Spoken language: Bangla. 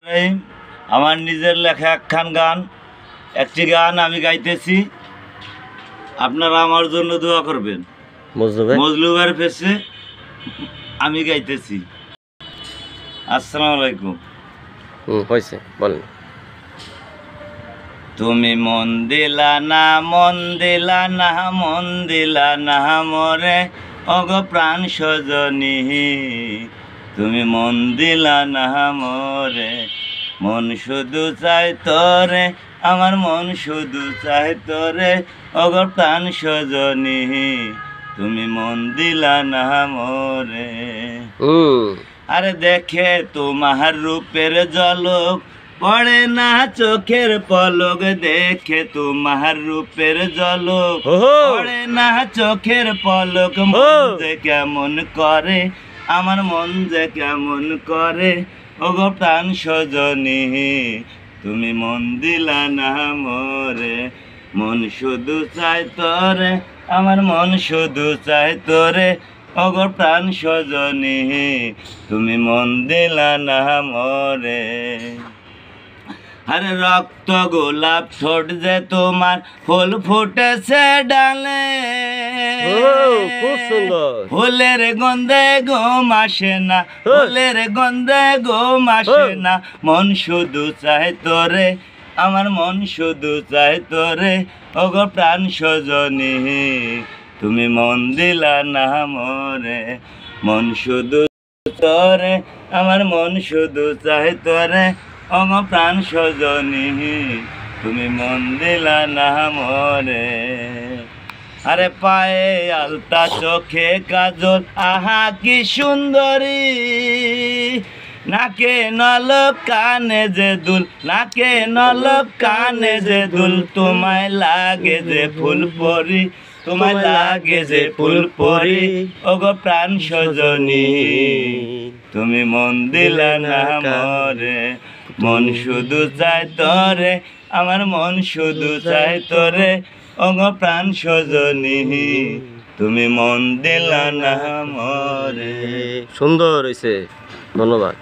এই আমার নিজের লেখা একখান গান, একটি গান আমি গাইতেছি, আপনারা আমার জন্য দোয়া করবেন। মজলুবের পেছে আমি গাইতেছি। আসসালামু আলাইকুম। হয়েছে বলেন। তুমি মন দিলা না, মন দিলা না, মন দিলা না মরে অগ প্রাণ সজনী, তুমি মন দিলা না মরে, মন শুধু চাই তোরে, আমার মন শুধু চাই তোরে অগ প্রাণ সজনী, তুমি মন দিলা না মরে। আরে দেখে তোমার রূপের ঝলক পড়ে না চোখের পলক, দেখে তোমার রূপের ঝলক পড়ে না চোখের পলক, মন যে কেমন করে, আমার মন যে কেমন করে ওগো প্রাণ সজনী, তুমি মন দিলা না মোরে, মন শুধু চাই তোরে, আমার মন শুধু চাই তোরে ওগো প্রাণ সজনী, তুমি মন দিলা না মোরে। আরে রক্ত গোলাপ ঠোঁট যে তোমার ফুল ফুটেছে ডালে, খুব সুন্দর। ফুলের গন্ধে ঘুম আসে না, ফুলের গন্ধে ঘুম আসে না, মন শুধু চাই তোরে, আমার মন শুধু চাই তোরে ওগো প্রাণ সজনী, তুমি মন দিলা না মোরে, মন শুধু তোরে, আমার মন শুধু চাই তোরে ওগো প্রাণ সজনী, তুমি মন দিলা না মোরে। আরে পায়ে আলতা চোখে কাজল আহা কি সুন্দরী, নাকে নলক কানে যে দুল, নাকে নলক কানে যে দুল, তোমায় লাগে যে ফুল পরি, তোমায় লাগে যে ফুল পরি ওগো প্রাণ সজনী, তুমি মন দিলা না মোরে, মন শুধু চাই তোরে, আমার মন শুধু চাই তোরে ওগো প্রাণ সজনী, তুমি মন দিলা না মোরে। সুন্দর হয়েছে, ধন্যবাদ।